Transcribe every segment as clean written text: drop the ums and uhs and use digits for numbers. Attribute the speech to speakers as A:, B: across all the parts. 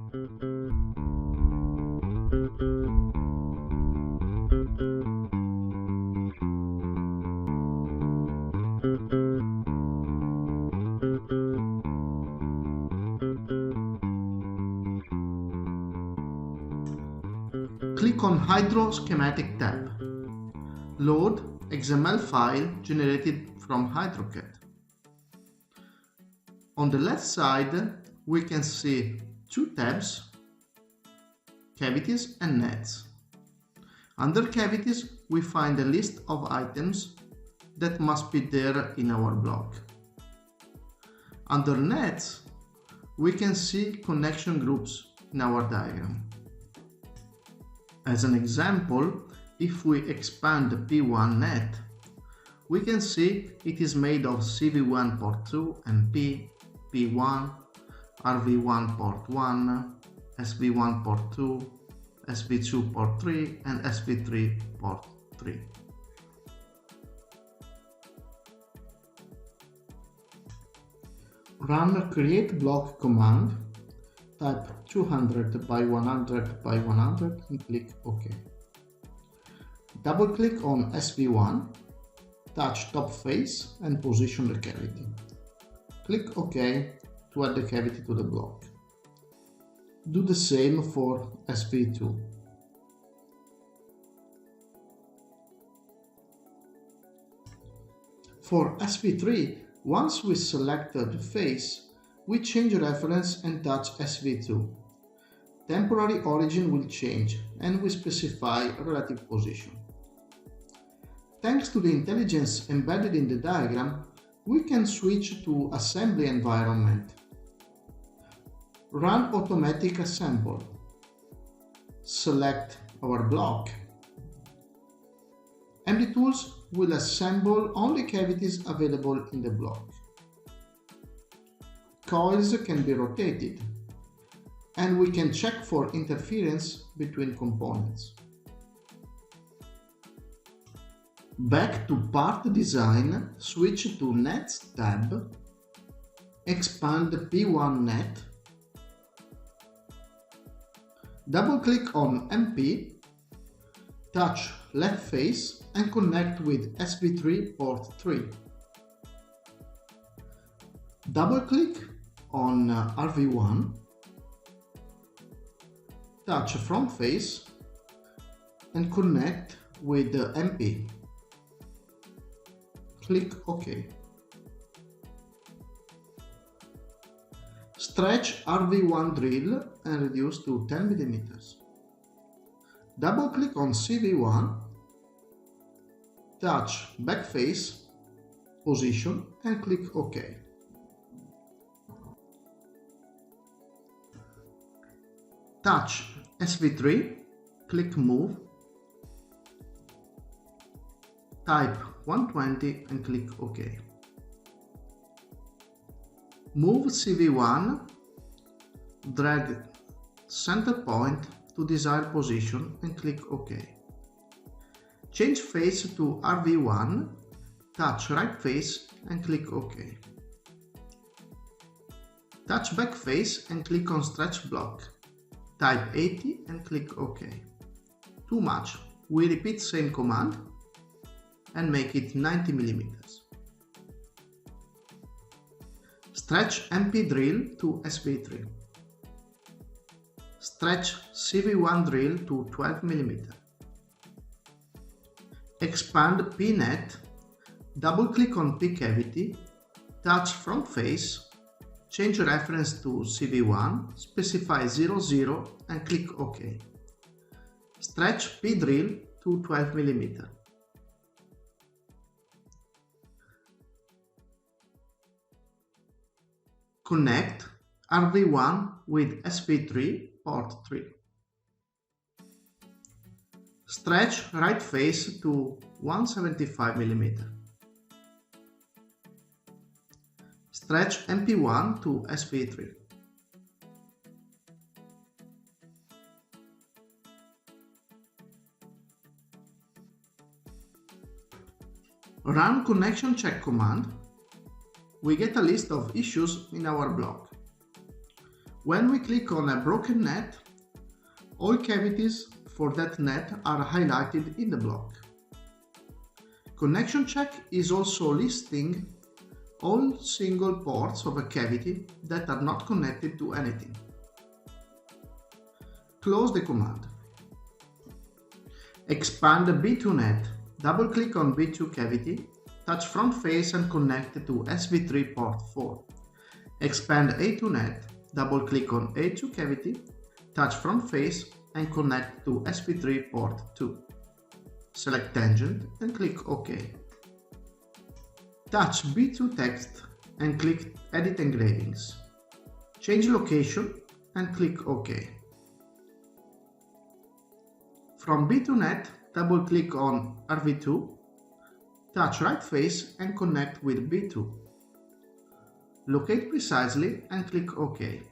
A: Click on HyDraw Schematic tab. Load XML file generated from HyDraw CAD. On the left side, we can see two tabs, cavities and nets. Under cavities, we find a list of items that must be there in our block. Under nets, we can see connection groups in our diagram. As an example, if we expand the P1 net, we can see it is made of CV1 port 2 and P1, RV1 port 1, SV1 port 2, SV2 port 3 and SV3 port 3. Run create block command, type 200 by 100 by 100 and click OK. Double click on SV1, touch top face and position the cavity. Click OK to add the cavity to the block. Do the same for SV2. For SV3, once we select the face, we change reference and touch SV2. Temporary origin will change and we specify relative position. Thanks to the intelligence embedded in the diagram, we can switch to assembly environment. Run automatic assemble. Select our block. MDTools will assemble only cavities available in the block. Coils can be rotated, and we can check for interference between components. Back to part design, switch to Nets tab, expand the P1 net, double-click on MP, touch left face and connect with SV3 port 3. Double-click on RV1, touch front face and connect with the MP. Click OK. Stretch RV1 drill and reduce to 10 mm. Double-click on CV1, touch back face, position and click OK. Touch SV3, click Move, type 120 and click OK. Move CV1, drag center point to desired position and click OK. Change face to RV1, touch right face and click OK. Touch back face and click on stretch block. Type 80 and click OK. Too much. We repeat same command and make it 90 mm. Stretch MP drill to SV3. Stretch CV1 drill to 12 mm. Expand P net, double click on P cavity, touch front face, change reference to CV1, specify 00 and click OK. Stretch P drill to 12 mm. Connect RV1 with SV3 port 3. Stretch right face to 175 mm. Stretch MP1 to SV3. Run connection check command. We get a list of issues in our block. When we click on a broken net, all cavities for that net are highlighted in the block. Connection check is also listing all single ports of a cavity that are not connected to anything. Close the command. Expand the B2 net. Double-click on B2 cavity, touch front face and connect to SV3 port 4. Expand A2 net. Double-click on A2 cavity, touch front face and connect to SV3 port 2. Select tangent and click OK. Touch B2 text and click Edit Engravings. Change location and click OK. From B2 net, double-click on RV2, touch right face and connect with B2. Locate precisely and click OK.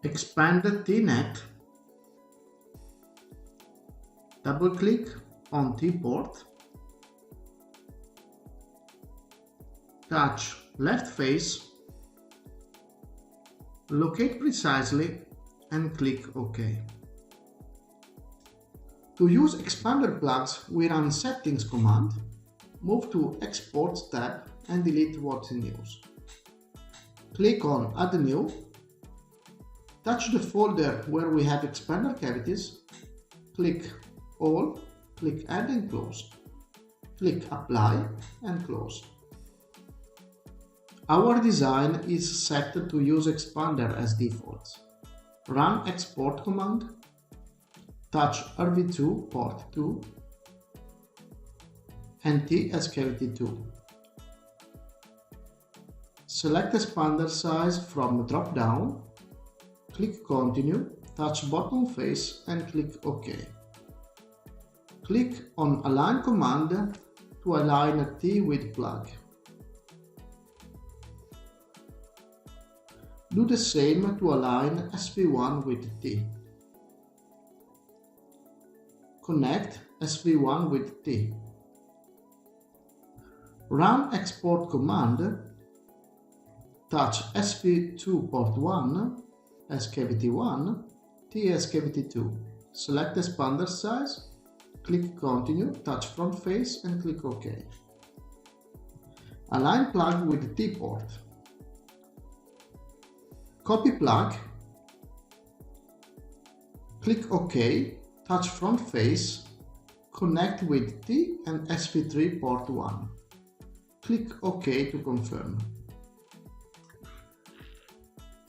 A: Expand the T-net. Double-click on T-port. Touch left face. Locate precisely and click OK. To use expander plugs, we run Settings command, move to Export tab and delete what's in use. Click on Add New, touch the folder where we have expander cavities, click All, click Add and Close, click Apply and Close. Our design is set to use expander as default. Run Export command, touch RV2 port 2 and T as cavity 2. Select expander size from the drop down, click Continue, touch bottom face and click OK. Click on Align command to align a T with plug. Do the same to align SV1 with T. Connect SV1 with T. Run Export command, touch SV2 port 1 as cavity 1, T as cavity 2. Select expander size, click Continue, touch front face and click OK. Align plug with T port. Copy plug, click OK, touch front face, connect with T and SV3 port 1. Click OK to confirm.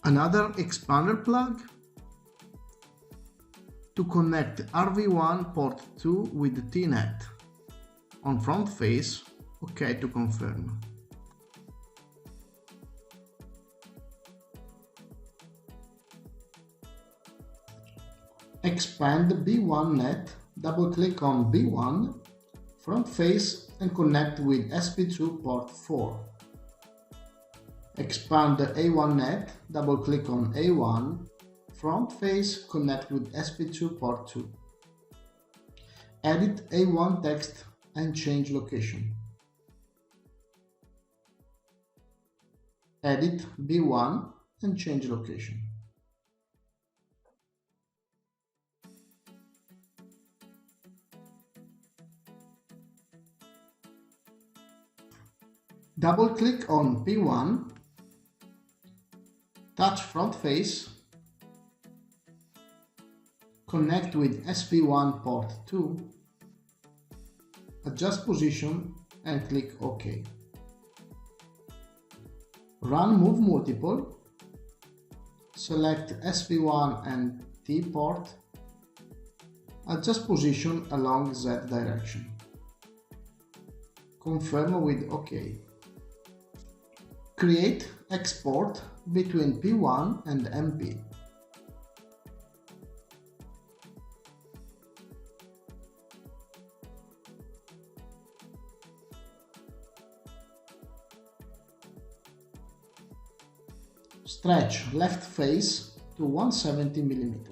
A: Another expander plug to connect RV1 port 2 with T-net. On front face, OK to confirm. Expand B1 net, double-click on B1, front face and connect with SV2 port 4. Expand the A1 net, double-click on A1, front face, connect with SV2 port 2. Edit A1 text and change location. Edit B1 and change location. Double-click on P1, touch front face, connect with SV1 port 2, adjust position and click OK. Run Move Multiple, select SV1 and T port, adjust position along Z direction. Confirm with OK. Create export between P1 and MP. Stretch left face to 170 mm.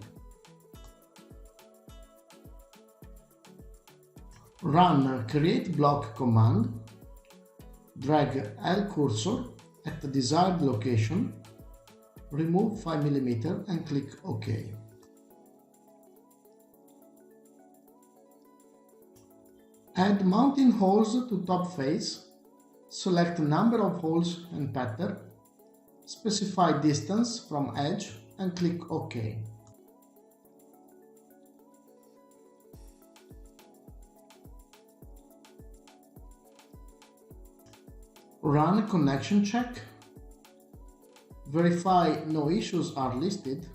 A: Run Create Block command, drag L cursor at the desired location remove 5 mm and click OK. Add mounting holes to top face, select number of holes and pattern, specify distance from edge and click OK. Run connection check, verify no issues are listed,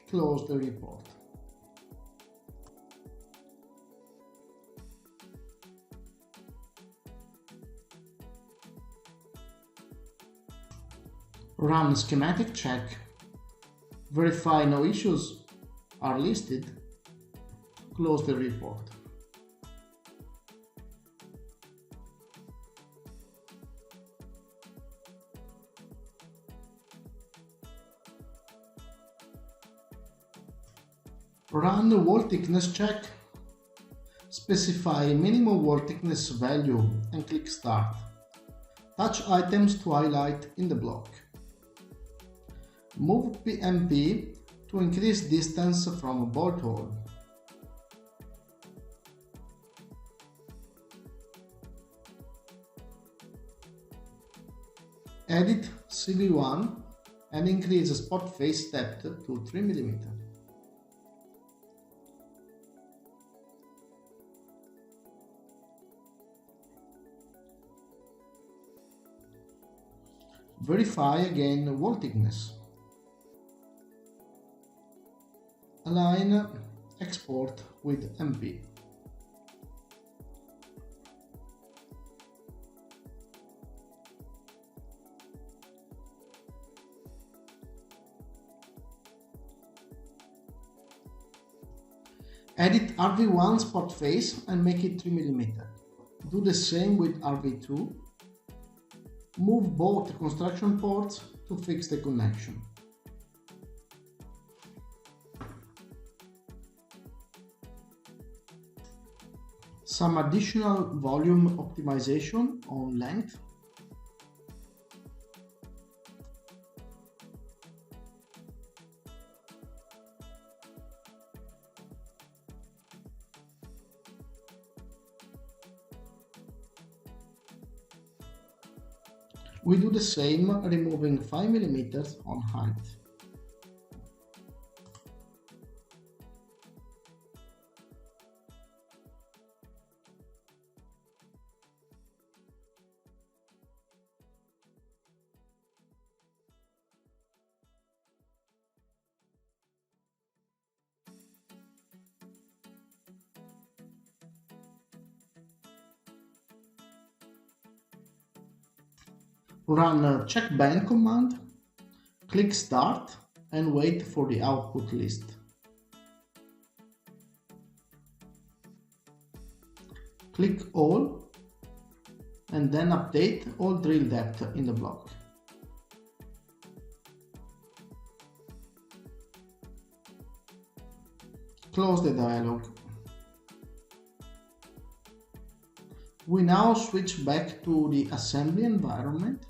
A: close the report. Run schematic check, verify no issues are listed, close the report. Run the wall thickness check, specify minimum wall thickness value and click Start. Touch items to highlight in the block. Move MP to increase distance from a bolt hole. Edit CV1 and increase the spot face depth to 3 mm. Verify again wall thickness. Align, export with MP. Edit RV1 spot face and make it 3 mm. Do the same with RV2. Move both construction ports to fix the connection. Some additional volume optimization on length. We do the same, removing 5 mm on height. Run a check band command, click Start and wait for the output list. Click All and then update all drill depth in the block. Close the dialog. We now switch back to the assembly environment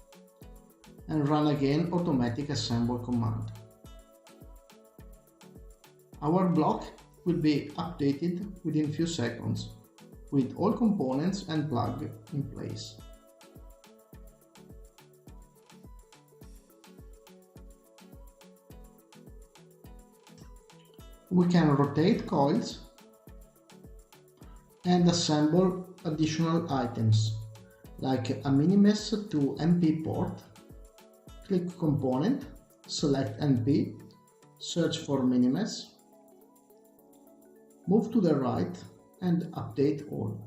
A: and run again automatic assemble command. Our block will be updated within few seconds with all components and plug in place. We can rotate coils and assemble additional items like a mini-mesh to MP port. Click Component, select MP, search for mini-mesh, move to the right and update all.